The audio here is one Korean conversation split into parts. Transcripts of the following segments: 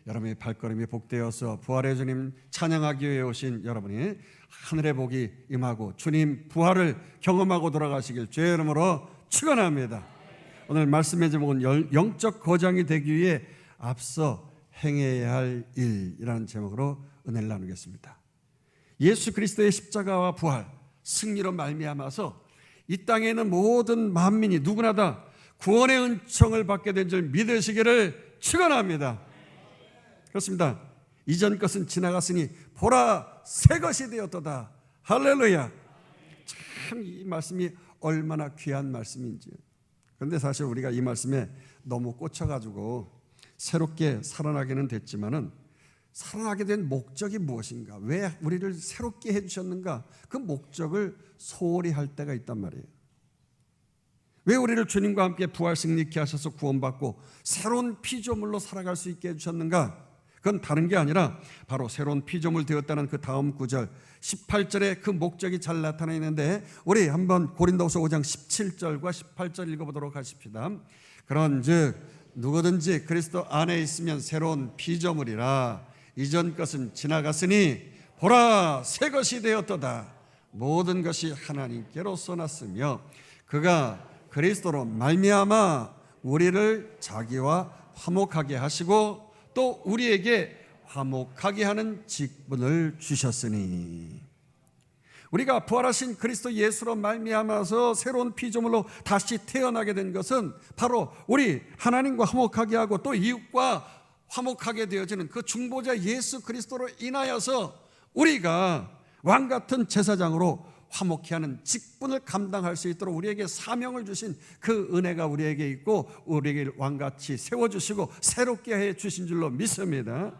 여러분의 발걸음이 복되어서 부활의 주님 찬양하기 위해 오신 여러분이 하늘의 복이 임하고 주님 부활을 경험하고 돌아가시길 주의 이름으로 축원합니다. 오늘 말씀의 제목은 영적 거장이 되기 위해 앞서 행해야 할 일이라는 제목으로 은혜를 나누겠습니다. 예수 그리스도의 십자가와 부활, 승리로 말미암아서 이 땅에 있는 모든 만민이 누구나 다 구원의 은총을 받게 된 줄 믿으시기를 축원합니다. 그렇습니다. 이전 것은 지나갔으니 보라 새 것이 되었도다. 할렐루야. 참 이 말씀이 얼마나 귀한 말씀인지. 그런데 사실 우리가 이 말씀에 너무 꽂혀가지고 새롭게 살아나기는 됐지만은 살아나게 된 목적이 무엇인가? 왜 우리를 새롭게 해주셨는가? 그 목적을 소홀히 할 때가 있단 말이에요. 왜 우리를 주님과 함께 부활 승리케 하셔서 구원받고 새로운 피조물로 살아갈 수 있게 해주셨는가? 그건 다른 게 아니라 바로 새로운 피조물 되었다는 그 다음 구절 18절에 그 목적이 잘 나타나 있는데 우리 한번 고린도후서 5장 17절과 18절 읽어보도록 하십시다. 그런즉 누구든지 그리스도 안에 있으면 새로운 피조물이라 이전 것은 지나갔으니 보라 새 것이 되었도다. 모든 것이 하나님께로서 났으며 그가 그리스도로 말미암아 우리를 자기와 화목하게 하시고 또 우리에게 화목하게 하는 직분을 주셨으니 우리가 부활하신 그리스도 예수로 말미암아서 새로운 피조물로 다시 태어나게 된 것은 바로 우리 하나님과 화목하게 하고 또 이웃과 화목하게 되어지는 그 중보자 예수 그리스도로 인하여서 우리가 왕같은 제사장으로 화목케 하는 직분을 감당할 수 있도록 우리에게 사명을 주신 그 은혜가 우리에게 있고 우리에게 왕같이 세워주시고 새롭게 해주신 줄로 믿습니다.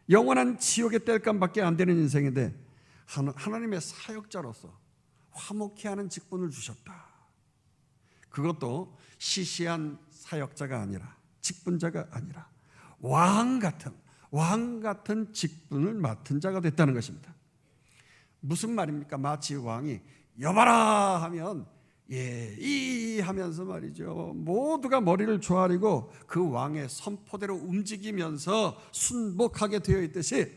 영원한 지옥의 땔감밖에 안 되는 인생인데 하나님의 사역자로서 화목케 하는 직분을 주셨다. 그것도 시시한 사역자가 아니라 직분자가 아니라 왕 같은 직분을 맡은 자가 됐다는 것입니다. 무슨 말입니까? 마치 왕이 여봐라 하면 이 하면서 말이죠. 모두가 머리를 조아리고 그 왕의 선포대로 움직이면서 순복하게 되어 있듯이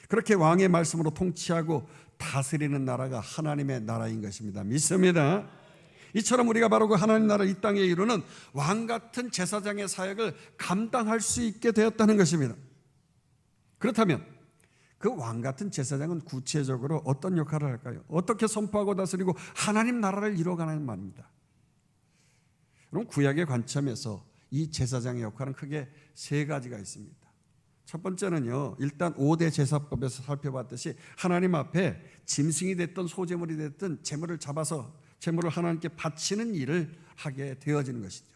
그렇게 왕의 말씀으로 통치하고 다스리는 나라가 하나님의 나라인 것입니다. 믿습니다. 이처럼 우리가 바로 그 하나님 나라 이 땅에 이루는 왕 같은 제사장의 사역을 감당할 수 있게 되었다는 것입니다. 그렇다면 그 왕 같은 제사장은 구체적으로 어떤 역할을 할까요? 어떻게 선포하고 다스리고 하나님 나라를 이루어가는 말입니다. 그럼 구약의 관점에서 이 제사장의 역할은 크게 세 가지가 있습니다. 첫 번째는요, 일단 5대 제사법에서 살펴봤듯이 하나님 앞에 짐승이 됐든 소제물이 됐든 제물을 잡아서 제물을 하나님께 바치는 일을 하게 되어지는 것이죠.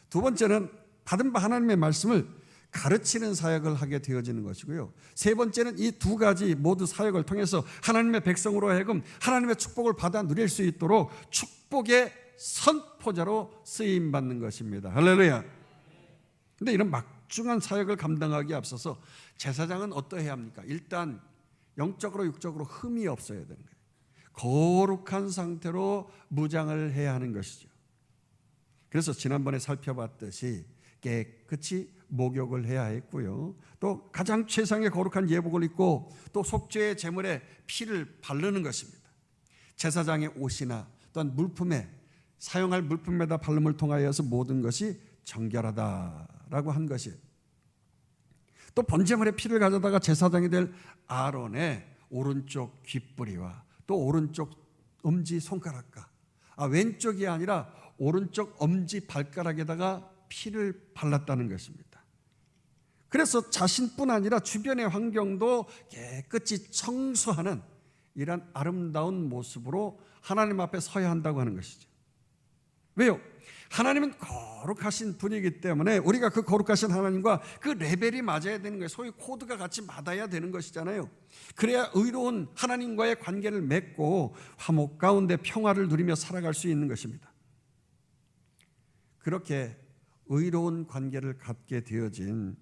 두 번째는 받은 바 하나님의 말씀을 가르치는 사역을 하게 되어지는 것이고요. 세 번째는 이 두 가지 모두 사역을 통해서 하나님의 백성으로 하여금 하나님의 축복을 받아 누릴 수 있도록 축복의 선포자로 쓰임받는 것입니다. 할렐루야. 그런데 이런 막중한 사역을 감당하기에 앞서서 제사장은 어떠해야 합니까? 일단 영적으로 육적으로 흠이 없어야 되는 거예요. 거룩한 상태로 무장을 해야 하는 것이죠. 그래서 지난번에 살펴봤듯이 깨끗이 목욕을 해야 했고요. 또 가장 최상의 거룩한 예복을 입고 또 속죄의 제물에 피를 바르는 것입니다. 제사장의 옷이나 또한 물품에 사용할 물품에다 바름을 통하여서 모든 것이 정결하다라고 한 것이에요. 또 번제물에 피를 가져다가 제사장이 될 아론의 오른쪽 귓뿌리와 또 오른쪽 엄지 손가락과 왼쪽이 아니라 오른쪽 엄지 발가락에다가 피를 발랐다는 것입니다. 그래서 자신뿐 아니라 주변의 환경도 깨끗이 청소하는 이런 아름다운 모습으로 하나님 앞에 서야 한다고 하는 것이죠. 왜요? 하나님은 거룩하신 분이기 때문에 우리가 그 거룩하신 하나님과 그 레벨이 맞아야 되는 거예요. 소위 코드가 같이 맞아야 되는 것이잖아요. 그래야 의로운 하나님과의 관계를 맺고 화목 가운데 평화를 누리며 살아갈 수 있는 것입니다. 그렇게 의로운 관계를 갖게 되어진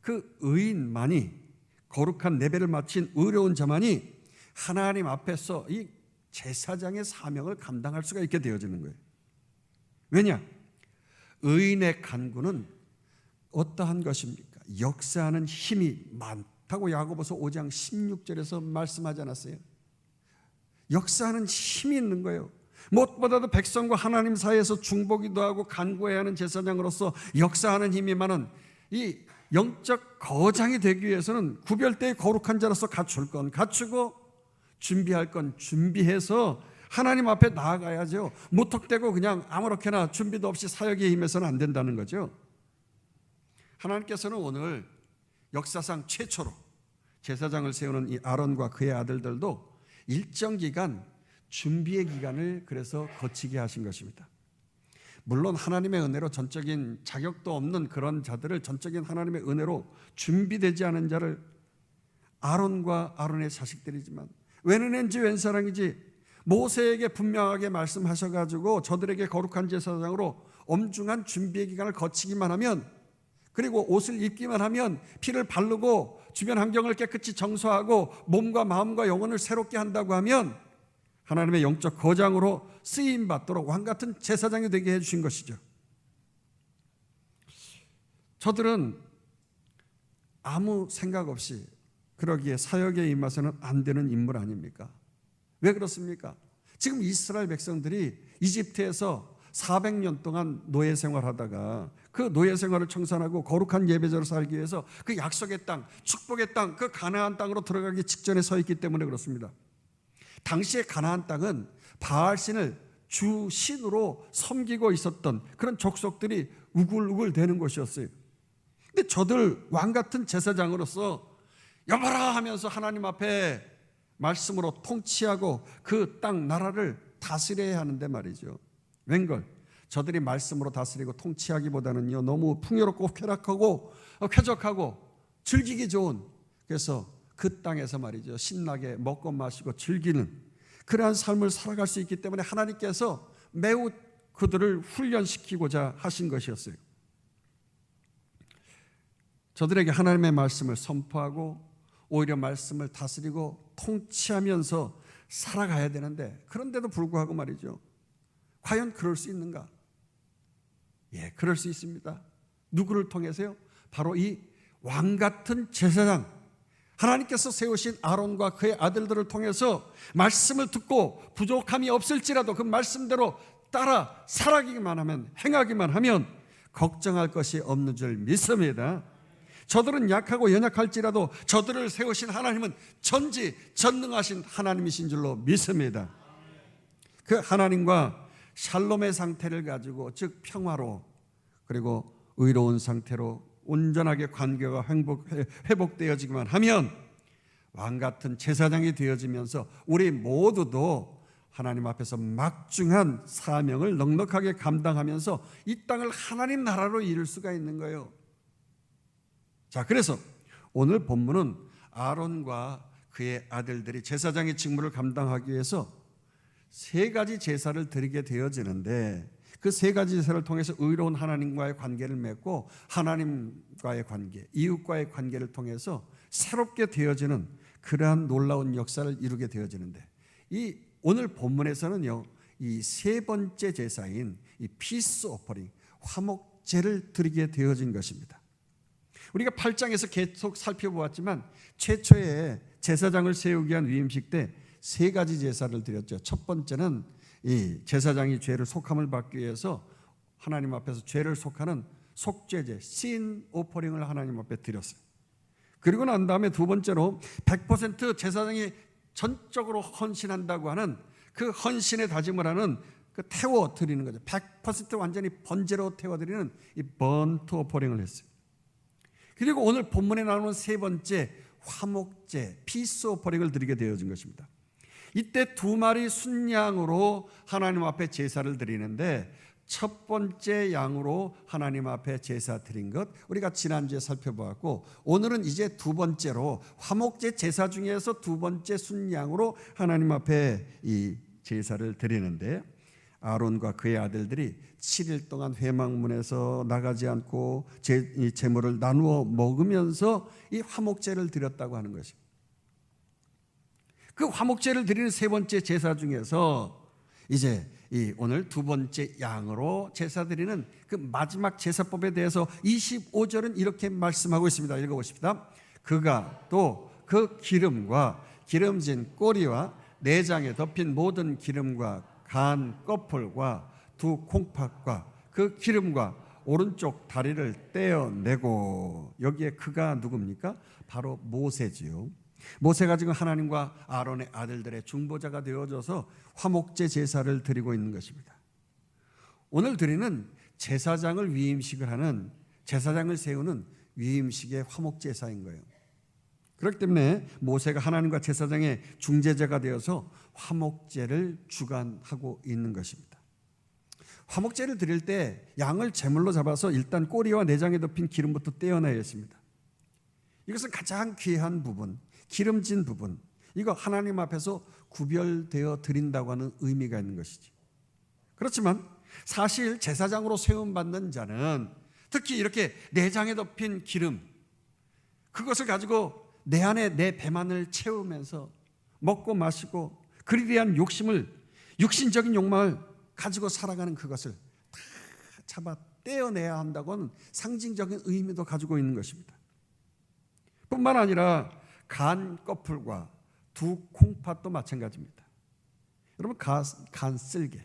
그 의인만이, 거룩한 레벨을 마친 의로운 자만이 하나님 앞에서 이 제사장의 사명을 감당할 수가 있게 되어지는 거예요. 왜냐? 의인의 간구는 어떠한 것입니까? 역사하는 힘이 많다고 야고보서 5장 16절에서 말씀하지 않았어요? 역사하는 힘이 있는 거예요. 무엇보다도 백성과 하나님 사이에서 중보기도 하고 간구해야 하는 제사장으로서 역사하는 힘이 많은 이 영적 거장이 되기 위해서는 구별되어 거룩한 자로서 갖출 건 갖추고 준비할 건 준비해서 하나님 앞에 나아가야죠. 무턱대고 그냥 아무렇게나 준비도 없이 사역에 임해서는 안 된다는 거죠. 하나님께서는 오늘 역사상 최초로 제사장을 세우는 이 아론과 그의 아들들도 일정 기간 준비의 기간을 그래서 거치게 하신 것입니다. 물론 하나님의 은혜로 전적인 자격도 없는 그런 자들을 전적인 하나님의 은혜로 준비되지 않은 자를 아론과 아론의 자식들이지만 웬 은혜인지 웬 사랑이지 모세에게 분명하게 말씀하셔가지고 저들에게 거룩한 제사장으로 엄중한 준비의 기간을 거치기만 하면 그리고 옷을 입기만 하면 피를 바르고 주변 환경을 깨끗이 정서하고 몸과 마음과 영혼을 새롭게 한다고 하면 하나님의 영적 거장으로 쓰임 받도록 왕같은 제사장이 되게 해주신 것이죠. 저들은 아무 생각 없이 그러기에 사역에 임해서는 안 되는 인물 아닙니까? 왜 그렇습니까? 지금 이스라엘 백성들이 이집트에서 400년 동안 노예 생활하다가 그 노예 생활을 청산하고 거룩한 예배자로 살기 위해서 그 약속의 땅, 축복의 땅, 그 가나안 땅으로 들어가기 직전에 서 있기 때문에 그렇습니다. 당시의 가나안 땅은 바알신을 주신으로 섬기고 있었던 그런 족속들이 우글우글 대는 곳이었어요. 근데 저들 왕같은 제사장으로서 여봐라 하면서 하나님 앞에 말씀으로 통치하고 그 땅 나라를 다스려야 하는데 말이죠. 웬걸 저들이 말씀으로 다스리고 통치하기보다는요 너무 풍요롭고 쾌락하고 쾌적하고 즐기기 좋은 그래서 그 땅에서 말이죠 신나게 먹고 마시고 즐기는 그러한 삶을 살아갈 수 있기 때문에 하나님께서 매우 그들을 훈련시키고자 하신 것이었어요. 저들에게 하나님의 말씀을 선포하고 오히려 말씀을 다스리고 통치하면서 살아가야 되는데 그런데도 불구하고 말이죠 과연 그럴 수 있는가? 예, 그럴 수 있습니다. 누구를 통해서요? 바로 이 왕같은 제사장 하나님께서 세우신 아론과 그의 아들들을 통해서 말씀을 듣고 부족함이 없을지라도 그 말씀대로 따라 살아가기만 하면 행하기만 하면 걱정할 것이 없는 줄 믿습니다. 저들은 약하고 연약할지라도 저들을 세우신 하나님은 전지전능하신 하나님이신 줄로 믿습니다. 그 하나님과 샬롬의 상태를 가지고 즉 평화로 그리고 의로운 상태로 온전하게 관계가 회복되어지기만 하면 왕같은 제사장이 되어지면서 우리 모두도 하나님 앞에서 막중한 사명을 넉넉하게 감당하면서 이 땅을 하나님 나라로 이룰 수가 있는 거예요. 자, 그래서 오늘 본문은 아론과 그의 아들들이 제사장의 직무를 감당하기 위해서 세 가지 제사를 드리게 되어지는데 그 세 가지 제사를 통해서 의로운 하나님과의 관계를 맺고 하나님과의 관계, 이웃과의 관계를 통해서 새롭게 되어지는 그러한 놀라운 역사를 이루게 되어지는데 이 오늘 본문에서는요 이 세 번째 제사인 이 피스 오퍼링 화목제를 드리게 되어진 것입니다. 우리가 8장에서 계속 살펴보았지만 최초의 제사장을 세우기 위한 위임식 때 세 가지 제사를 드렸죠. 첫 번째는 이 제사장이 죄를 속함을 받기 위해서 하나님 앞에서 죄를 속하는 속죄제 신 오퍼링을 하나님 앞에 드렸어요. 그리고 난 다음에 두 번째로 100% 제사장이 전적으로 헌신한다고 하는 그 헌신의 다짐을 하는 그 태워 드리는 거죠. 100% 완전히 번제로 태워 드리는 이 번트 오퍼링을 했어요. 그리고 오늘 본문에 나오는 세 번째 화목제 피스 오퍼링을 드리게 되어진 것입니다. 이때 두 마리 순양으로 하나님 앞에 제사를 드리는데 첫 번째 양으로 하나님 앞에 제사 드린 것 우리가 지난주에 살펴보았고 오늘은 이제 두 번째로 화목제 제사 중에서 두 번째 순양으로 하나님 앞에 이 제사를 드리는데 아론과 그의 아들들이 7일 동안 회막문에서 나가지 않고 이 제물을 나누어 먹으면서 이 화목제를 드렸다고 하는 것입니다. 그 화목제를 드리는 세 번째 제사 중에서 이제 이 오늘 두 번째 양으로 제사 드리는 그 마지막 제사법에 대해서 25절은 이렇게 말씀하고 있습니다. 읽어보십시다. 그가 또 그 기름과 기름진 꼬리와 내장에 덮인 모든 기름과 간 껍풀과 두 콩팥과 그 기름과 오른쪽 다리를 떼어내고, 여기에 그가 누굽니까? 바로 모세지요. 모세가 지금 하나님과 아론의 아들들의 중보자가 되어져서 화목제 제사를 드리고 있는 것입니다. 오늘 드리는 제사장을 위임식을 하는, 제사장을 세우는 위임식의 화목제사인 거예요. 그렇기 때문에 모세가 하나님과 제사장의 중재자가 되어서 화목제를 주관하고 있는 것입니다. 화목제를 드릴 때 양을 제물로 잡아서 일단 꼬리와 내장에 덮인 기름부터 떼어내야 했습니다. 이것은 가장 귀한 부분, 기름진 부분, 이거 하나님 앞에서 구별되어 드린다고 하는 의미가 있는 것이지. 그렇지만 사실 제사장으로 세움받는 자는 특히 이렇게 내장에 덮인 기름, 그것을 가지고 내 안에 내 배만을 채우면서 먹고 마시고 그에 대한 욕심을, 육신적인 욕망을 가지고 살아가는 그것을 다 잡아 떼어내야 한다고는 상징적인 의미도 가지고 있는 것입니다. 뿐만 아니라 간 껍풀과 두 콩팥도 마찬가지입니다. 여러분, 간 쓸개,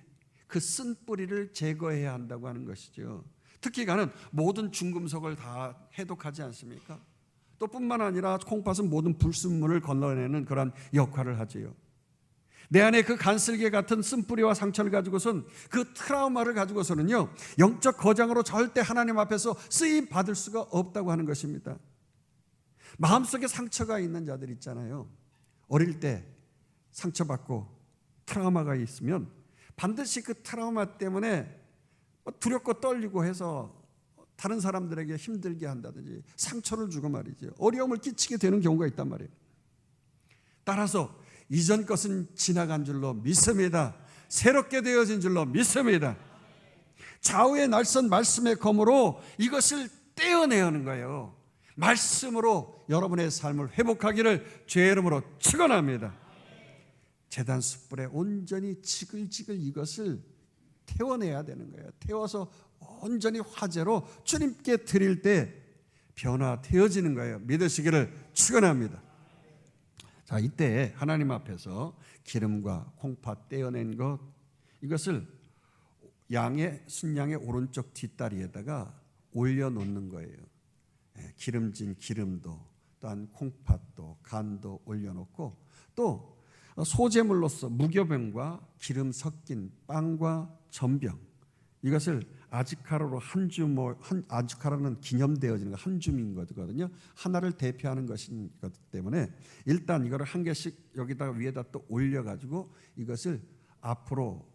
그 쓴 뿌리를 제거해야 한다고 하는 것이죠. 특히 간은 모든 중금속을 다 해독하지 않습니까? 또 뿐만 아니라 콩팥은 모든 불순물을 건너내는 그런 역할을 하지요. 내 안에 그 간슬개 같은 쓴뿌리와 상처를 가지고선, 그 트라우마를 가지고서는요, 영적 거장으로 절대 하나님 앞에서 쓰임 받을 수가 없다고 하는 것입니다. 마음속에 상처가 있는 자들 있잖아요. 어릴 때 상처받고 트라우마가 있으면 반드시 그 트라우마 때문에 두렵고 떨리고 해서 다른 사람들에게 힘들게 한다든지 상처를 주고 말이죠, 어려움을 끼치게 되는 경우가 있단 말이에요. 따라서 이전 것은 지나간 줄로 믿습니다. 새롭게 되어진 줄로 믿습니다. 좌우의 날선 말씀의 검으로 이것을 떼어내는 거예요. 말씀으로 여러분의 삶을 회복하기를 주의 이름으로 축원합니다. 제단 숯불에 온전히 지글지글 이것을 태워내야 되는 거예요. 태워서 온전히 화제로 주님께 드릴 때 변화되어지는 거예요. 믿으시기를 축원합니다. 자, 이때 하나님 앞에서 기름과 콩팥 떼어낸 것, 이것을 양의, 순양의 오른쪽 뒷다리에다가 올려놓는 거예요. 기름진 기름도, 또한 콩팥도, 간도 올려놓고, 또 소제물로서 무교병과 기름 섞인 빵과 전병, 이것을 아즈카라로 아즈카라는 기념되어지는 거, 한 줌인 거거든요. 하나를 대표하는 것이기 때문에 일단 이거를 한 개씩 여기다가 위에다 또 올려가지고 이것을 앞으로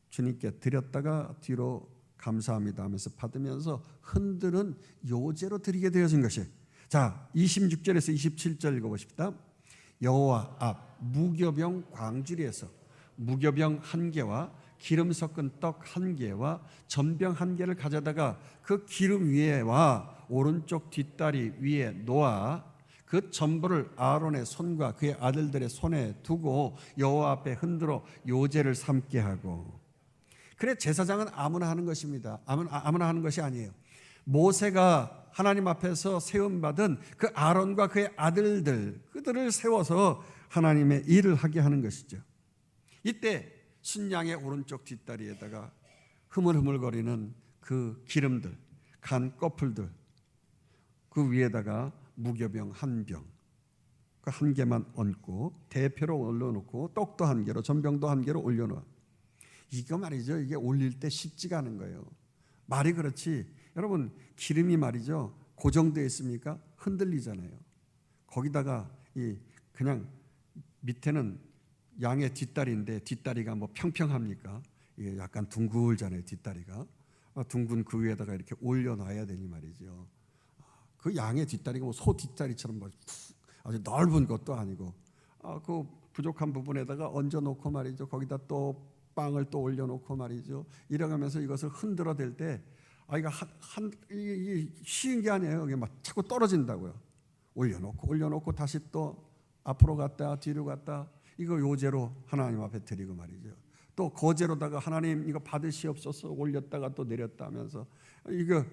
주님께 드렸다가 뒤로 감사합니다 하면서 받으면서 흔드는 요제로 드리게 되어진 것이. 자, 26절에서 27절 읽어보십시다. 여호와 앞 무교병 광주리에서 무교병 한 개와 기름 섞은 떡 한 개와 전병 한 개를 가져다가 그 기름 위에와 오른쪽 뒷다리 위에 놓아 그 전부를 아론의 손과 그의 아들들의 손에 두고 여호와 앞에 흔들어 요제를 삼게 하고. 그래, 제사장은 아무나 하는 것입니다. 아무나 하는 것이 아니에요. 모세가 하나님 앞에서 세움받은 그 아론과 그의 아들들, 그들을 세워서 하나님의 일을 하게 하는 것이죠. 이때 순양의 오른쪽 뒷다리에다가 흐물흐물거리는 그 기름들, 간 껍풀들, 그 위에다가 무교병 한 병, 그 한 개만 얹고 대표로 올려놓고 떡도 한 개로, 전병도 한 개로 올려놓아. 이거 말이죠, 이게 올릴 때 쉽지가 않은 거예요. 말이 그렇지, 여러분, 기름이 말이죠, 고정되어 있습니까? 흔들리잖아요. 거기다가 그냥 밑에는 양의 뒷다리인데 뒷다리가 뭐 평평합니까? 이게 약간 둥글잖아요, 뒷다리가. 둥근 그 위에다가 이렇게 올려놔야 되니 말이죠. 그 양의 뒷다리가 뭐 소 뒷다리처럼 뭐 아주 넓은 것도 아니고, 그 부족한 부분에다가 얹어놓고 말이죠. 거기다 또 빵을 또 올려놓고 말이죠. 이래가면서 이것을 흔들어 댈 때, 이거 쉬운 게 아니에요. 이게 막 자꾸 떨어진다고요. 올려놓고 다시 또 앞으로 갔다 뒤로 갔다. 이거 요제로 하나님 앞에 드리고 말이죠. 또 거제로다가 하나님 이거 받으시옵소서 올렸다가 또 내렸다 하면서 이거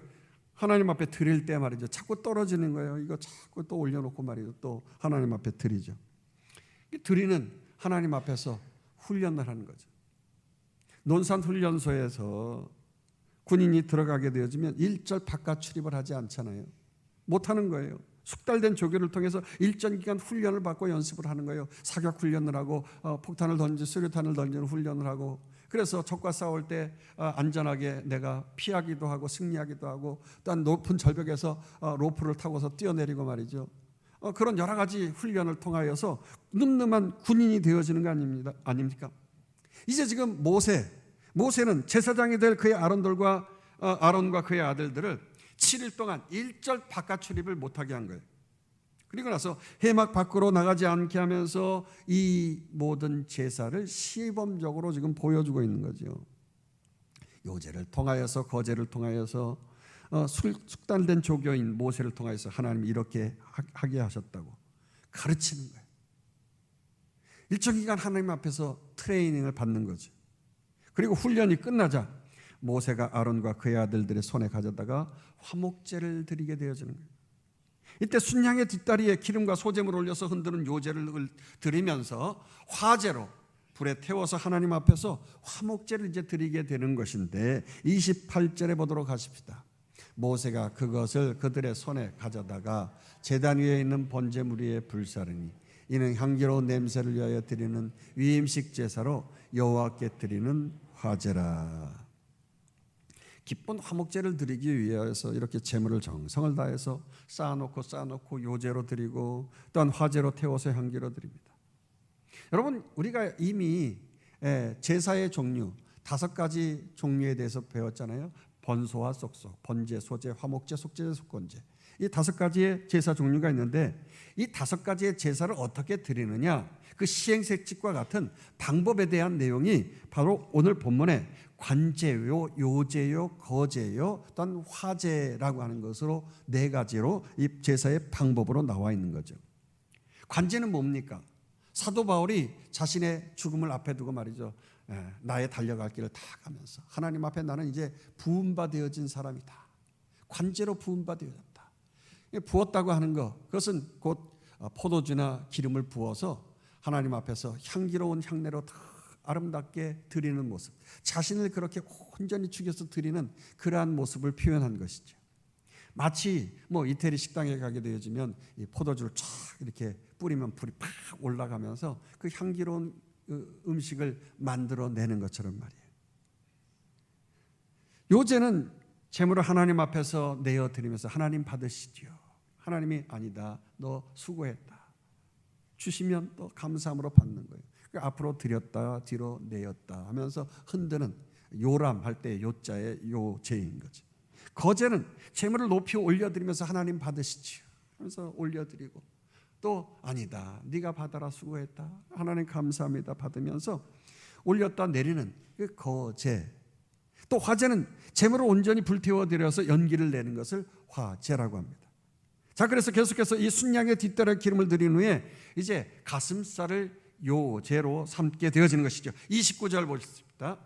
하나님 앞에 드릴 때 말이죠. 자꾸 떨어지는 거예요. 이거 자꾸 또 올려놓고 말이죠. 또 하나님 앞에 드리죠. 드리는 하나님 앞에서 훈련을 하는 거죠. 논산훈련소에서 군인이 들어가게 되어지면 일절 바깥 출입을 하지 않잖아요. 못하는 거예요. 숙달된 조교를 통해서 일정 기간 훈련을 받고 연습을 하는 거예요. 사격 훈련을 하고 폭탄을 던지고 수류탄을 던지는 훈련을 하고, 그래서 적과 싸울 때 안전하게 내가 피하기도 하고 승리하기도 하고, 또한 높은 절벽에서 로프를 타고서 뛰어내리고 말이죠. 그런 여러 가지 훈련을 통하여서 늠름한 군인이 되어지는 거 아닙니까? 이제 지금 모세는 제사장이 될 그의 아론과 그의 아들들을 7일 동안 일절 바깥 출입을 못하게 한 거예요. 그리고 나서 회막 밖으로 나가지 않게 하면서 이 모든 제사를 시범적으로 지금 보여주고 있는 거죠. 요제를 통하여서, 거제를 통하여서, 숙달된 조교인 모세를 통하여서 하나님이 이렇게 하게 하셨다고 가르치는 거예요. 일정 기간 하나님 앞에서 트레이닝을 받는 거죠. 그리고 훈련이 끝나자 모세가 아론과 그의 아들들의 손에 가져다가 화목제를 드리게 되어지는 거예요. 이때 순양의 뒷다리에 기름과 소재물을 올려서 흔드는 요제를 드리면서 화제로 불에 태워서 하나님 앞에서 화목제를 이제 드리게 되는 것인데, 28절에 보도록 하십시다. 모세가 그것을 그들의 손에 가져다가 제단 위에 있는 번제물 위에 불사르니 이는 향기로운 냄새를 위하여 드리는 위임식 제사로 여호와께 드리는 화제라. 기쁜 화목제를 드리기 위해서 이렇게 제물을 정성을 다해서 쌓아놓고 요제로 드리고 또한 화제로 태워서 향기로 드립니다. 여러분, 우리가 이미 제사의 종류 5가지 종류에 대해서 배웠잖아요. 번소와 쏙쏙, 번제, 소제, 화목제, 속제제, 속건제, 이 5가지의 제사 종류가 있는데, 이 5가지의 제사를 어떻게 드리느냐, 그 시행색칙과 같은 방법에 대한 내용이 바로 오늘 본문에 관제요, 요제요, 거제요, 또한 화제라고 하는 것으로 4가지로 이 제사의 방법으로 나와 있는 거죠. 관제는 뭡니까? 사도 바울이 자신의 죽음을 앞에 두고 말이죠. 나의 달려갈 길을 다 가면서 하나님 앞에 나는 이제 부음바 되어진 사람이다. 관제로 부음바 되어졌다. 부었다고 하는 것, 그것은 곧 포도주나 기름을 부어서 하나님 앞에서 향기로운 향내로 다 아름답게 드리는 모습, 자신을 그렇게 온전히 죽여서 드리는 그러한 모습을 표현한 것이죠. 마치 이태리 식당에 가게 되어지면 이 포도주를 쫙 이렇게 뿌리면 불이 팍 올라가면서 그 향기로운 음식을 만들어내는 것처럼 말이에요. 요제는 제물을 하나님 앞에서 내어드리면서 하나님 받으시지요. 하나님이 아니다, 너 수고했다, 주시면 또 감사함으로 받는 거예요. 앞으로 드렸다 뒤로 내었다 하면서 흔드는 요람 할 때 요자의 요제인 거죠. 거제는 제물을 높이 올려드리면서 하나님 받으시지요 하면서 올려드리고, 또 아니다, 네가 받아라, 수고했다, 하나님 감사합니다 받으면서 올렸다 내리는 그 거제. 또 화제는 제물을 온전히 불태워드려서 연기를 내는 것을 화제라고 합니다. 자, 그래서 계속해서 이 순양의 뒷다리에 기름을 드린 후에 이제 가슴살을 요제로 삼게 되어지는 것이죠. 29절 보십시다.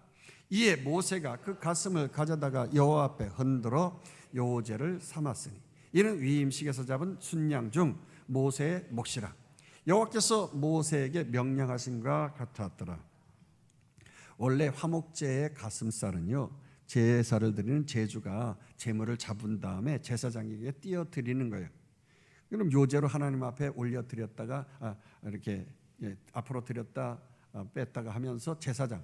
이에 모세가 그 가슴을 가져다가 여호와 앞에 흔들어 요제를 삼았으니 이는 위임식에서 잡은 순양 중 모세의 몫이라. 여호와께서 모세에게 명령하신과 같았더라. 원래 화목제의 가슴살은요, 제사를 드리는 제주가 제물을 잡은 다음에 제사장에게 띄어 드리는 거예요. 그럼 요제로 하나님 앞에 올려 드렸다가 이렇게 앞으로 드렸다 뺐다가 하면서 제사장,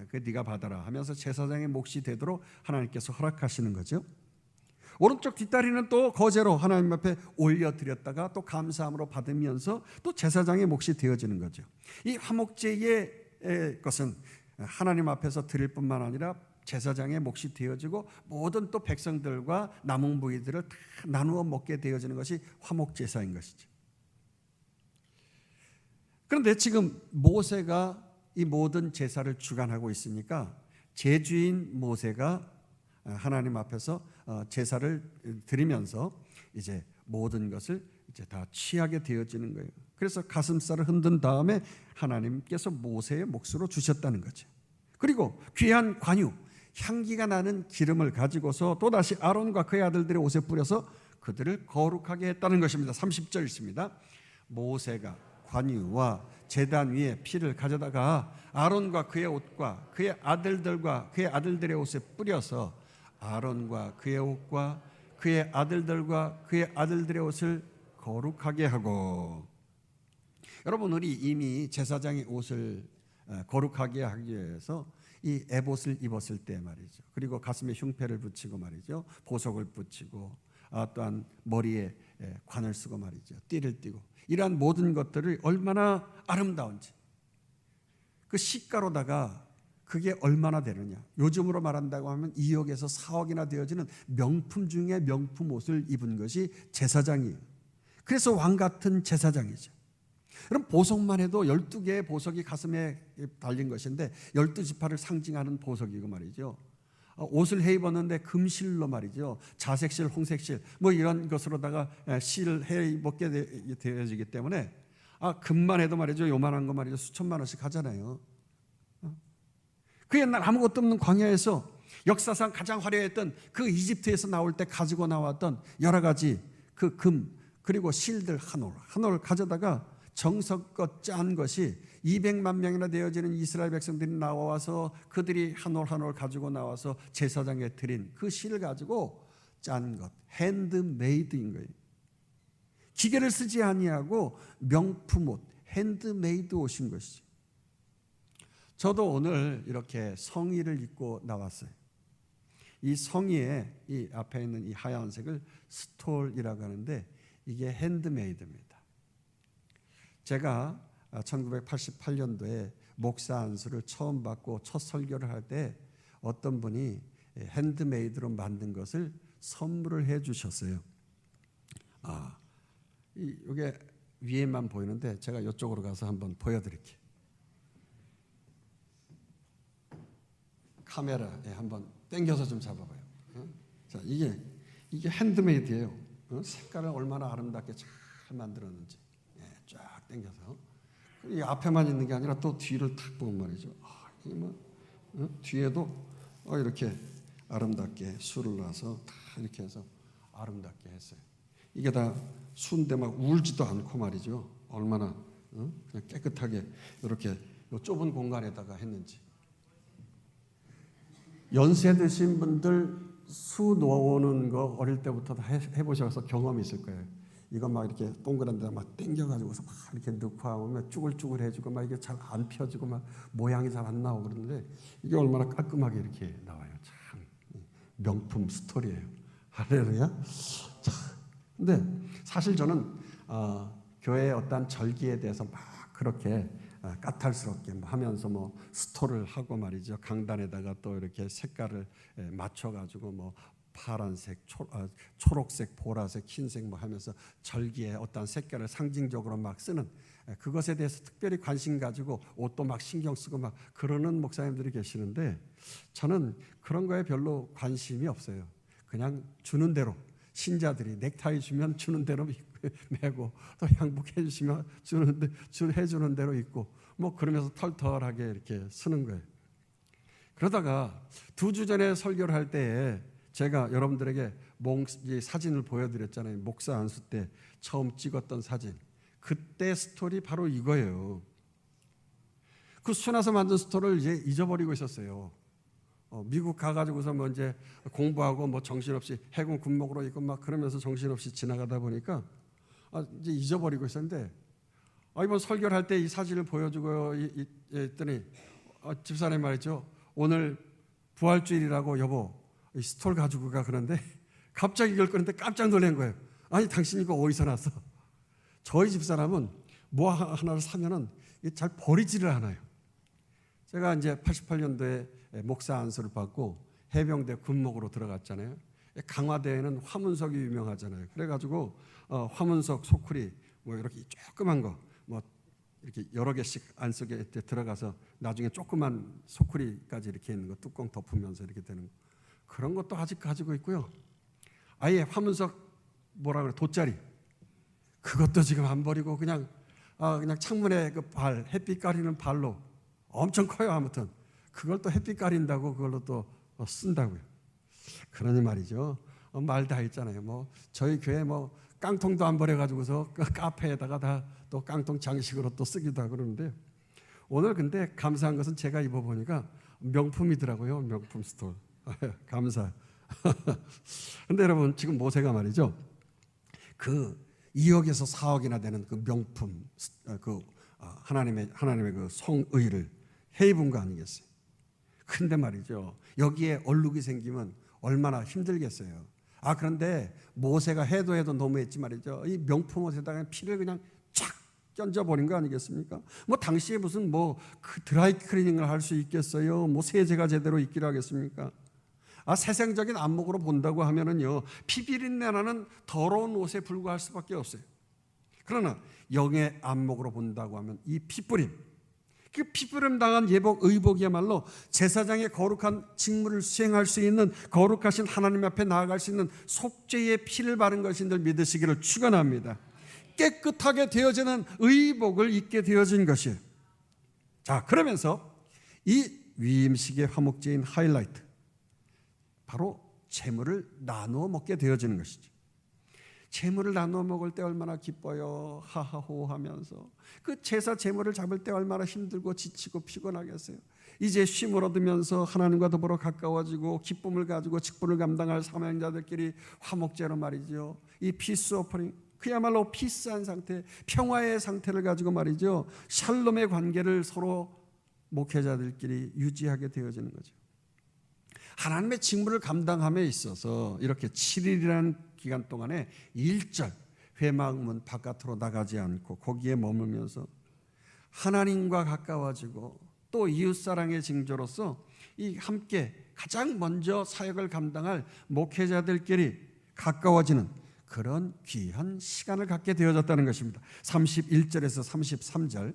그 네가 받아라 하면서 제사장의 몫이 되도록 하나님께서 허락하시는 거죠. 오른쪽 뒷다리는 또 거제로 하나님 앞에 올려 드렸다가 또 감사함으로 받으면서 또 제사장의 몫이 되어지는 거죠. 이 화목제의 것은 하나님 앞에서 드릴 뿐만 아니라 제사장의 몫이 되어지고 모든 또 백성들과 남은 부위들을 다 나누어 먹게 되어지는 것이 화목제사인 것이죠. 그런데 지금 모세가 이 모든 제사를 주관하고 있으니까 제주인 모세가 하나님 앞에서 제사를 드리면서 이제 모든 것을 이제 다 취하게 되어지는 거예요. 그래서 가슴살을 흔든 다음에 하나님께서 모세의 몫으로 주셨다는 거죠. 그리고 귀한 관유, 향기가 나는 기름을 가지고서 또다시 아론과 그의 아들들의 옷에 뿌려서 그들을 거룩하게 했다는 것입니다. 30절 있습니다. 모세가 관유와 제단 위에 피를 가져다가 아론과 그의 옷과 그의 아들들과 그의 아들들의 옷에 뿌려서 아론과 그의 옷과 그의 아들들과 그의 아들들의 옷을 거룩하게 하고, 여러분, 우리 이미 제사장의 옷을 거룩하게 하기 위해서 이 에봇을 입었을 때 말이죠. 그리고 가슴에 흉패를 붙이고 말이죠. 보석을 붙이고 또한 머리에 관을 쓰고 말이죠. 띠를 띠고, 이러한 모든 것들을 얼마나 아름다운지, 그 시가로다가 그게 얼마나 되느냐. 요즘으로 말한다고 하면 2억에서 4억이나 되어지는 명품 중에 명품 옷을 입은 것이 제사장이에요. 그래서 왕 같은 제사장이죠. 그럼 보석만 해도 12개의 보석이 가슴에 달린 것인데 12지파를 상징하는 보석이고 말이죠. 옷을 해 입었는데 금실로 말이죠. 자색실, 홍색실 뭐 이런 것으로다가 실을 해 입게 되어지기 때문에 금만 해도 말이죠. 요만한 거 말이죠. 수천만 원씩 하잖아요. 그 옛날 아무것도 없는 광야에서 역사상 가장 화려했던 그 이집트에서 나올 때 가지고 나왔던 여러 가지 그 금, 그리고 실들 한 올 가져다가 정성껏 짠 것이 200만 명이나 되어지는 이스라엘 백성들이 나와서 그들이 한 올 한 올 가지고 나와서 제사장에 드린 그 실을 가지고 짠 것, 핸드메이드인 거예요. 기계를 쓰지 아니하고 명품 옷, 핸드메이드 옷인 것이죠. 저도 오늘 이렇게 성의를 입고 나왔어요. 이 성의에 이 앞에 있는 이 하얀색을 스톨이라고 하는데 이게 핸드메이드입니다. 제가 1988년도에 목사 안수를 처음 받고 첫 설교를 할 때 어떤 분이 핸드메이드로 만든 것을 선물을 해 주셨어요. 이게 위에만 보이는데 제가 이쪽으로 가서 한번 보여드릴게요. 카메라에 한번 당겨서 좀 잡아봐요. 자, 이게 핸드메이드예요. 색깔을 얼마나 아름답게 잘 만들었는지 쫙 당겨서. 이 앞에만 있는 게 아니라 또 뒤를 탁 보면 말이죠. 이게 뒤에도 이렇게 아름답게 술을 놔서 다 이렇게 해서 아름답게 했어요. 이게 다 수인데 막 울지도 않고 말이죠. 얼마나 그냥 깨끗하게 이렇게 좁은 공간에다가 했는지. 연세 드신 분들 수 놓아오는 거 어릴 때부터 다 해보셔서 경험이 있을 거예요. 이거 막 이렇게 동그란 데다 막 당겨가지고서 막 이렇게 넣고 하면 쭈글쭈글해지고 막 이게 잘 안 펴지고 막 모양이 잘 안 나오고 그러는데 이게 얼마나 깔끔하게 이렇게 나와요. 참 명품 스토리예요. 할렐루야. 자, 근데 사실 저는 교회의 어떤 절기에 대해서 막 그렇게 까탈스럽게 하면서 스토를 하고 말이죠. 강단에다가 또 이렇게 색깔을 맞춰가지고 파란색, 초록색, 보라색, 흰색 하면서 절기의 어떤 색깔을 상징적으로 막 쓰는 그것에 대해서 특별히 관심 가지고 옷도 막 신경 쓰고 막 그러는 목사님들이 계시는데 저는 그런 거에 별로 관심이 없어요. 그냥 주는 대로 신자들이 넥타이 주면 주는 대로 매고 또 양복해 주시면 해주는 대로 입고 그러면서 털털하게 이렇게 쓰는 거예요. 그러다가 2주 전에 설교를 할 때에 제가 여러분들에게 사진을 보여드렸잖아요. 목사 안수 때 처음 찍었던 사진. 그때 스토리 바로 이거예요. 그 수나서 만든 스토리를 이제 잊어버리고 있었어요. 미국 가가지고서 이제 공부하고 정신없이 해군 군복으로 입고 막 그러면서 정신없이 지나가다 보니까 이제 잊어버리고 있었는데 이번 설교를 할 때 이 사진을 보여주고 했더니 집사람이 말이죠. 오늘 부활주일이라고 여보 이 스톨 가지고 가 그런데 갑자기 이걸 꺼는데 깜짝 놀란 거예요. 아니 당신 이거 어디서 났어? 저희 집사람은 뭐 하나를 사면은 잘 버리지를 않아요. 제가 이제 88년도에 목사 안수를 받고 해병대 군목으로 들어갔잖아요. 강화대에는 화문석이 유명하잖아요. 그래가지고 화문석 소쿠리 이렇게 조그만 거 이렇게 여러 개씩 안속에 들어가서 나중에 조그만 소쿠리까지 이렇게 있는 거 뚜껑 덮으면서 이렇게 되는 거 그런 것도 아직 가지고 있고요. 아예 화문석 돗자리 그것도 지금 안 버리고 그냥 창문에 햇빛 가리는 발로 엄청 커요. 아무튼 그걸 또 햇빛 가린다고 그걸로 또 쓴다고요. 그러니 말이죠. 말 다 했잖아요. 뭐 저희 교회 뭐 깡통도 안 버려가지고서 카페에다가 다 또 깡통 장식으로 또 쓰기도 하고 그러는데요. 오늘 근데 감사한 것은 제가 입어보니까 명품이더라고요. 명품 스토어. 감사. 근데 여러분 지금 모세가 말이죠. 그 2억에서 4억이나 되는 그 명품, 하나님의 그 성의를 해입은 거 아니겠어요? 근데 말이죠. 여기에 얼룩이 생기면 얼마나 힘들겠어요. 그런데 모세가 해도 너무했지 말이죠. 이 명품 옷에다가 피를 그냥 쫙 껴져버린 거 아니겠습니까? 뭐 당시에 무슨 그 드라이 클리닝을 할 수 있겠어요? 뭐 세제가 제대로 있기를 하겠습니까? 세상적인 안목으로 본다고 하면은요, 피비린내 나는 더러운 옷에 불과할 수밖에 없어요. 그러나 영의 안목으로 본다고 하면 이 피뿌림, 그 피뿌림 당한 의복이야말로 제사장의 거룩한 직무를 수행할 수 있는 거룩하신 하나님 앞에 나아갈 수 있는 속죄의 피를 바른 것인 줄 믿으시기를 축원합니다. 깨끗하게 되어지는 의복을 입게 되어진 것이에요. 자, 그러면서 이 위임식의 화목제인 하이라이트, 바로 재물을 나누어 먹게 되어지는 것이죠. 재물을 나누어 먹을 때 얼마나 기뻐요. 하하호 하면서 그 제사 재물을 잡을 때 얼마나 힘들고 지치고 피곤하겠어요. 이제 쉼을 얻으면서 하나님과 더불어 가까워지고 기쁨을 가지고 직분을 감당할 사명자들끼리 화목제로 말이죠. 이 피스 오퍼링, 그야말로 피스한 상태, 평화의 상태를 가지고 말이죠. 샬롬의 관계를 서로 목회자들끼리 유지하게 되어지는 거죠. 하나님의 직무를 감당함에 있어서 이렇게 7일이라는 기간 동안에 일절 회막문 바깥으로 나가지 않고 거기에 머물면서 하나님과 가까워지고 또 이웃사랑의 징조로서 이 함께 가장 먼저 사역을 감당할 목회자들끼리 가까워지는 그런 귀한 시간을 갖게 되어졌다는 것입니다. 31절에서 33절,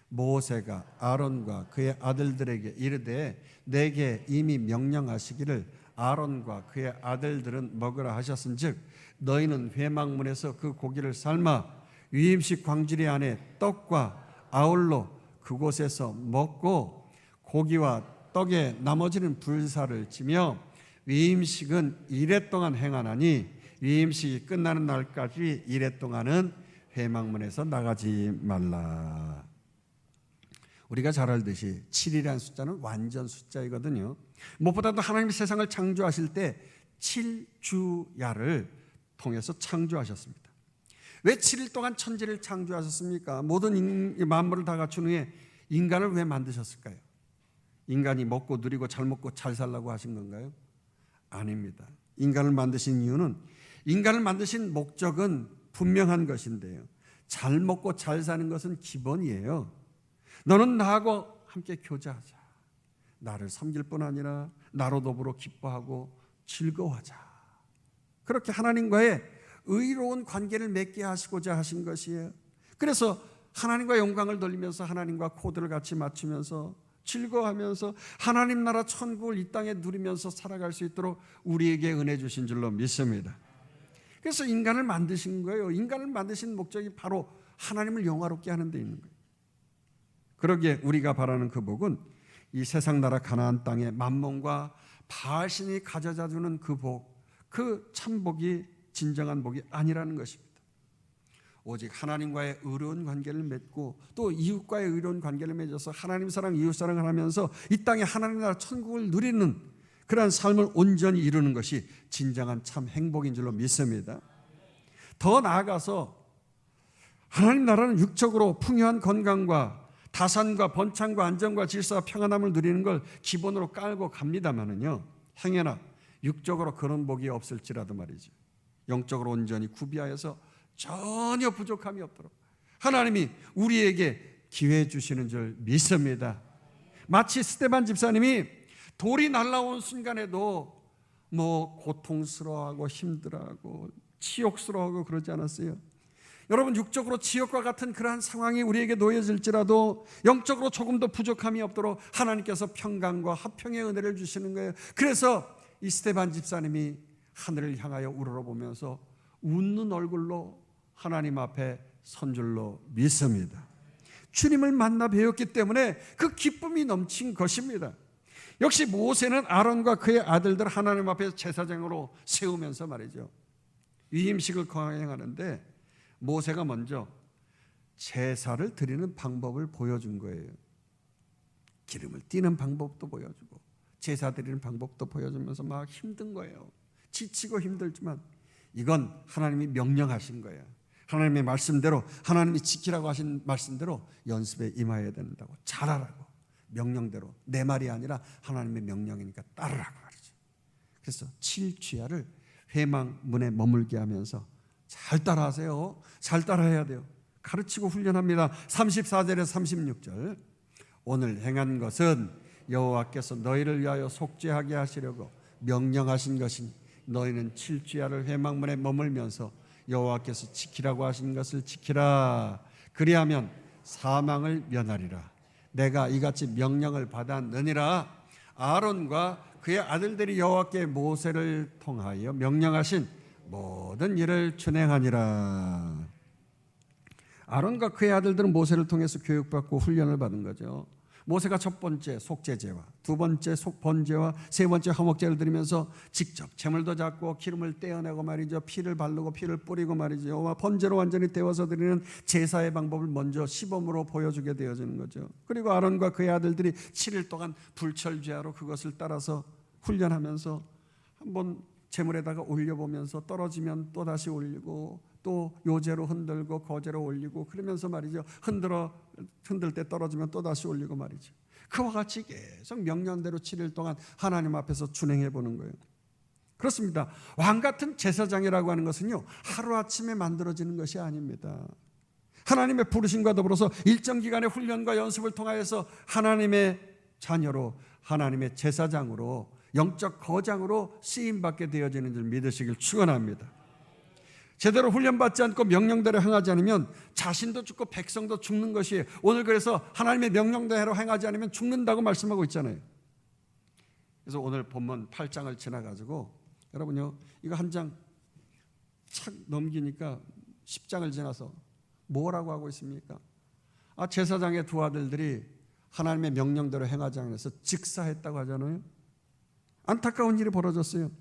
모세가 아론과 그의 아들들에게 이르되 내게 이미 명령하시기를 아론과 그의 아들들은 먹으라 하셨은즉 너희는 회막문에서 그 고기를 삶아 위임식 광주리 안에 떡과 아울러 그곳에서 먹고 고기와 떡에 나머지는 불사를 지며 위임식은 이레 동안 행하나니 위임식이 끝나는 날까지 이레 동안은 회막문에서 나가지 말라. 우리가 잘 알듯이 7이라는 숫자는 완전 숫자이거든요. 무엇보다도 하나님이 세상을 창조하실 때 7주야를 통해서 창조하셨습니다. 왜 7일 동안 천지를 창조하셨습니까? 모든 만물을 다 갖춘 후에 인간을 왜 만드셨을까요? 인간이 먹고 누리고 잘 먹고 잘 살라고 하신 건가요? 아닙니다. 인간을 만드신 이유는, 인간을 만드신 목적은 분명한 것인데요, 잘 먹고 잘 사는 것은 기본이에요. 너는 나하고 함께 교제하자. 나를 섬길 뿐 아니라 나로 더불어 기뻐하고 즐거워하자. 그렇게 하나님과의 의로운 관계를 맺게 하시고자 하신 것이에요. 그래서 하나님과 영광을 돌리면서 하나님과 코드를 같이 맞추면서 즐거워하면서 하나님 나라 천국을 이 땅에 누리면서 살아갈 수 있도록 우리에게 은혜 주신 줄로 믿습니다. 그래서 인간을 만드신 거예요. 인간을 만드신 목적이 바로 하나님을 영화롭게 하는 데 있는 거예요. 그러기에 우리가 바라는 그 복은 이 세상 나라 가나안 땅의 만몬과 바알신이 가져다 주는 그 복, 그 참복이 진정한 복이 아니라는 것입니다. 오직 하나님과의 의로운 관계를 맺고 또 이웃과의 의로운 관계를 맺어서 하나님 사랑, 이웃 사랑을 하면서 이 땅에 하나님 나라 천국을 누리는 그러한 삶을 온전히 이루는 것이 진정한 참 행복인 줄로 믿습니다. 더 나아가서 하나님 나라는 육적으로 풍요한 건강과 다산과 번창과 안정과 질서와 평안함을 누리는 걸 기본으로 깔고 갑니다만은요, 행여나 육적으로 그런 복이 없을지라도 말이죠, 영적으로 온전히 구비하여서 전혀 부족함이 없도록 하나님이 우리에게 기회 주시는 줄 믿습니다. 마치 스데반 집사님이 돌이 날아온 순간에도 고통스러워하고 힘들어하고 치욕스러워하고 그러지 않았어요? 여러분, 육적으로 지옥과 같은 그러한 상황이 우리에게 놓여질지라도 영적으로 조금 더 부족함이 없도록 하나님께서 평강과 화평의 은혜를 주시는 거예요. 그래서 이 스데반 집사님이 하늘을 향하여 우러러보면서 웃는 얼굴로 하나님 앞에 선 줄로 믿습니다. 주님을 만나 배웠기 때문에 그 기쁨이 넘친 것입니다. 역시 모세는 아론과 그의 아들들 하나님 앞에 제사장으로 세우면서 말이죠, 위임식을 거행하는데 모세가 먼저 제사를 드리는 방법을 보여준 거예요. 기름을 띠는 방법도 보여주고 제사 드리는 방법도 보여주면서 막 힘든 거예요. 지치고 힘들지만 이건 하나님이 명령하신 거예요. 하나님의 말씀대로, 하나님이 지키라고 하신 말씀대로 연습에 임해야 된다고, 잘하라고, 명령대로. 내 말이 아니라 하나님의 명령이니까 따르라고 말이죠. 그래서 7주야를 회막문에 머물게 하면서 잘 따라하세요. 잘 따라해야 돼요. 가르치고 훈련합니다. 34절에서 36절, 오늘 행한 것은 여호와께서 너희를 위하여 속죄하게 하시려고 명령하신 것이니 너희는 7주야를 회막문에 머물면서 여호와께서 지키라고 하신 것을 지키라. 그리하면 사망을 면하리라. 내가 이같이 명령을 받았느니라. 아론과 그의 아들들이 여호와께 모세를 통하여 명령하신 모든 일을 준행하니라. 아론과 그의 아들들은 모세를 통해서 교육받고 훈련을 받은 거죠. 모세가 첫 번째 속죄제와 두 번째 번제와 세 번째 화목제를 드리면서 직접 제물도 잡고 기름을 떼어내고 말이죠, 피를 바르고 피를 뿌리고 말이죠, 번제로 완전히 데워서 드리는 제사의 방법을 먼저 시범으로 보여주게 되어지는 거죠. 그리고 아론과 그의 아들들이 7일 동안 불철주야로 그것을 따라서 훈련하면서 한번 제물에다가 올려보면서 떨어지면 또 다시 올리고 또 요제로 흔들고 거제로 올리고 그러면서 말이죠, 흔들 때 떨어지면 또 다시 올리고 말이죠. 그와 같이 계속 명령대로 7일 동안 하나님 앞에서 준행해 보는 거예요. 그렇습니다. 왕 같은 제사장이라고 하는 것은요, 하루아침에 만들어지는 것이 아닙니다. 하나님의 부르심과 더불어서 일정 기간의 훈련과 연습을 통하여서 하나님의 자녀로, 하나님의 제사장으로, 영적 거장으로 쓰임받게 되어지는 줄 믿으시길 축원합니다. 제대로 훈련받지 않고 명령대로 행하지 않으면 자신도 죽고 백성도 죽는 것이에요. 오늘 그래서 하나님의 명령대로 행하지 않으면 죽는다고 말씀하고 있잖아요. 그래서 오늘 본문 8장을 지나가지고 여러분요, 이거 한 장 착 넘기니까 10장을 지나서 뭐라고 하고 있습니까? 제사장의 두 아들들이 하나님의 명령대로 행하지 않아서 직사했다고 하잖아요. 안타까운 일이 벌어졌어요.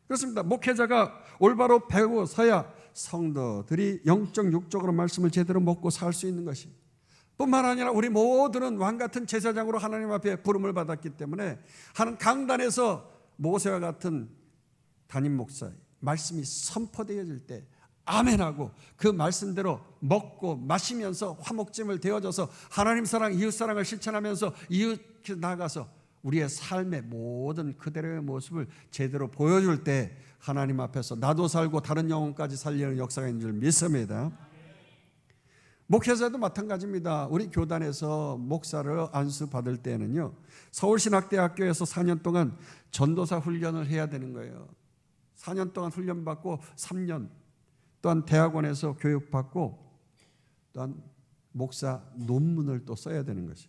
그렇습니다. 목회자가 올바로 배워서야 성도들이 영적 육적으로 말씀을 제대로 먹고 살 수 있는 것이, 뿐만 아니라 우리 모두는 왕같은 제사장으로 하나님 앞에 부름을 받았기 때문에 하는 강단에서 모세와 같은 담임 목사의 말씀이 선포되어질 때 아멘하고 그 말씀대로 먹고 마시면서 화목제물 되어져서 하나님 사랑, 이웃 사랑을 실천하면서 이웃 나아가서 우리의 삶의 모든 그대로의 모습을 제대로 보여줄 때 하나님 앞에서 나도 살고 다른 영혼까지 살리는 역사가 있는 줄 믿습니다. 목회자도 마찬가지입니다. 우리 교단에서 목사를 안수받을 때는요, 서울신학대학교에서 4년 동안 전도사 훈련을 해야 되는 거예요. 4년 동안 훈련받고 3년 또한 대학원에서 교육받고 또한 목사 논문을 또 써야 되는 것이.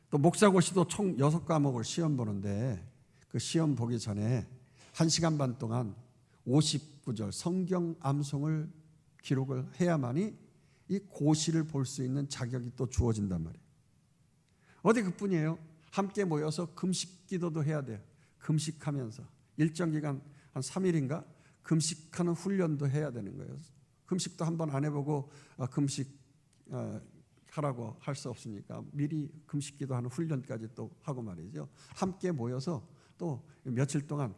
또 목사고시도 총 6과목을 시험 보는데 그 시험 보기 전에 1시간 반 동안 59절 성경 암송을 기록을 해야만이 이 고시를 볼 수 있는 자격이 또 주어진단 말이에요. 어디 그뿐이에요. 함께 모여서 금식 기도도 해야 돼요. 금식하면서 일정 기간 한 3일인가 금식하는 훈련도 해야 되는 거예요. 금식도 한번 안 해보고 금식 하라고 할 수 없으니까 미리 금식기도 하는 훈련까지 또 하고 말이죠. 함께 모여서 또 며칠 동안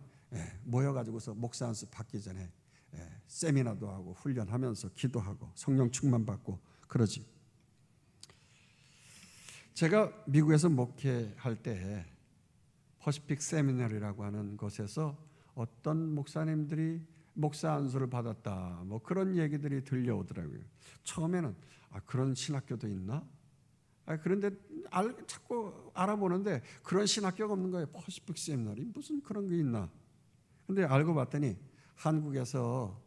모여가지고서 목사 안수 받기 전에 세미나도 하고 훈련하면서 기도하고 성령 충만 받고 그러지. 제가 미국에서 목회할 때 퍼시픽 세미나리라고 하는 곳에서 어떤 목사님들이 목사 안수를 받았다, 뭐 그런 얘기들이 들려오더라고요. 처음에는 그런 신학교도 있나? 그런데 자꾸 알아보는데 그런 신학교가 없는 거예요. 퍼시픽 세미나리 무슨 그런 게 있나? 근데 알고 봤더니 한국에서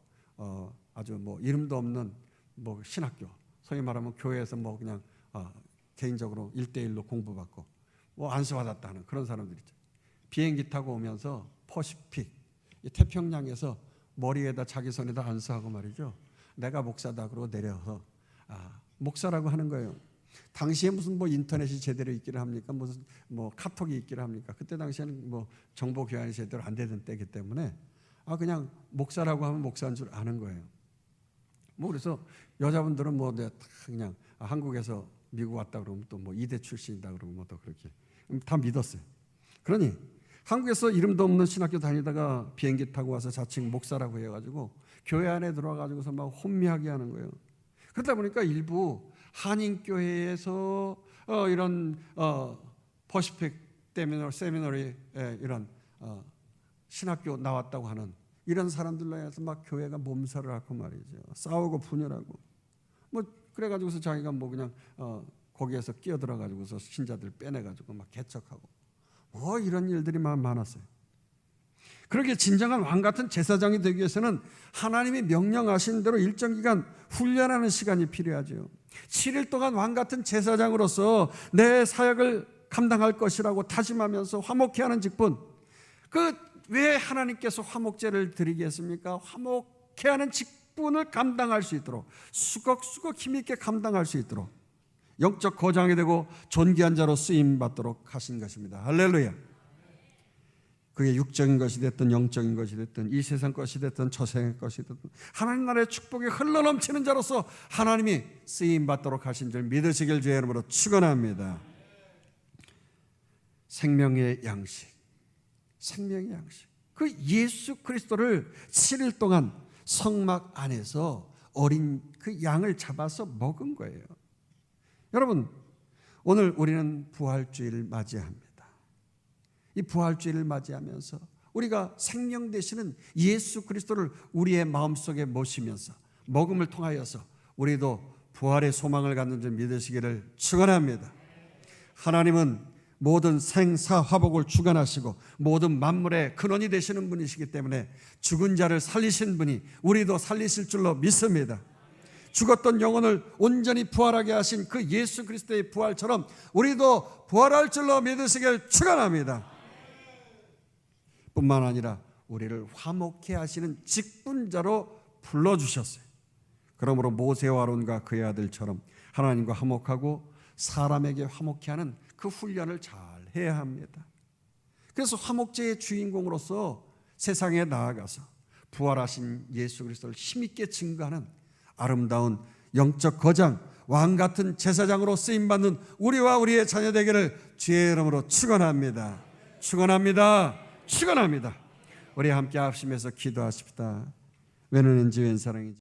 아주 뭐 이름도 없는 뭐 신학교, 소위 말하면 교회에서 뭐 그냥 개인적으로 1대1로 공부받고 뭐 안수받았다는 그런 사람들 있죠. 비행기 타고 오면서 퍼시픽 태평양에서 머리에다 자기 손에다 안수하고 말이죠. 내가 목사다 그러고 내려서 목사라고 하는 거예요. 당시에 무슨 뭐 인터넷이 제대로 있기를 합니까? 무슨 뭐 카톡이 있기를 합니까? 그때 당시에는 뭐 정보 교환이 제대로 안 되던 때이기 때문에 그냥 목사라고 하면 목사인 줄 아는 거예요. 뭐 그래서 여자분들은 뭐 그냥 한국에서 미국 왔다 그러면 또 뭐 이대 출신이다 그러면 뭐 또 그렇게 다 믿었어요. 그러니 한국에서 이름도 없는 신학교 다니다가 비행기 타고 와서 자칭 목사라고 해가지고 교회 안에 들어와가지고서 막 혼미하게 하는 거예요. 그러다 보니까 일부 한인교회에서 이런 퍼시픽 세미너리 이런 신학교 나왔다고 하는 이런 사람들로 해서 막 교회가 몸살을 앓고 말이죠. 싸우고 분열하고 뭐 그래가지고서 자기가 뭐 그냥 거기에서 끼어들어가지고서 신자들 빼내가지고 막 개척하고 뭐 이런 일들이 많았어요. 그렇게 진정한 왕 같은 제사장이 되기 위해서는 하나님이 명령하신 대로 일정 기간 훈련하는 시간이 필요하죠. 7일 동안 왕 같은 제사장으로서 내 사역을 감당할 것이라고 다짐하면서 화목케 하는 직분, 왜 하나님께서 화목제를 드리겠습니까? 화목케 하는 직분을 감당할 수 있도록 수걱수걱 힘있게 감당할 수 있도록 영적 거장이 되고 존귀한 자로 쓰임받도록 하신 것입니다. 할렐루야. 그게 육적인 것이 됐든 영적인 것이 됐든 이 세상 것이 됐든 저세상의 것이 됐든 하나님 나라의 축복이 흘러넘치는 자로서 하나님이 쓰임받도록 하신 줄 믿으시길 주의 이름으로 축원합니다. 생명의 양식, 생명의 양식. 그 예수 그리스도를 7일 동안 성막 안에서 어린 그 양을 잡아서 먹은 거예요. 여러분, 오늘 우리는 부활주의를 맞이합니다. 이 부활주의를 맞이하면서 우리가 생명 되시는 예수 그리스도를 우리의 마음속에 모시면서 먹음을 통하여서 우리도 부활의 소망을 갖는 줄 믿으시기를 축원합니다. 하나님은 모든 생사화복을 주관하시고 모든 만물의 근원이 되시는 분이시기 때문에 죽은 자를 살리신 분이 우리도 살리실 줄로 믿습니다. 죽었던 영혼을 온전히 부활하게 하신 그 예수 그리스도의 부활처럼 우리도 부활할 줄로 믿으시길 축원합니다. 뿐만 아니라 우리를 화목케 하시는 직분자로 불러주셨어요. 그러므로 모세와 아론과 그의 아들처럼 하나님과 화목하고 사람에게 화목케 하는 그 훈련을 잘 해야 합니다. 그래서 화목제의 주인공으로서 세상에 나아가서 부활하신 예수 그리스도를 힘있게 증거하는 아름다운 영적 거장, 왕 같은 제사장으로 쓰임받는 우리와 우리의 자녀 되기를 주의 이름으로 축원합니다. 축원합니다. 축원합니다. 우리 함께 합심해서 기도하십시다. 웬 은혜인지 웬 사랑인지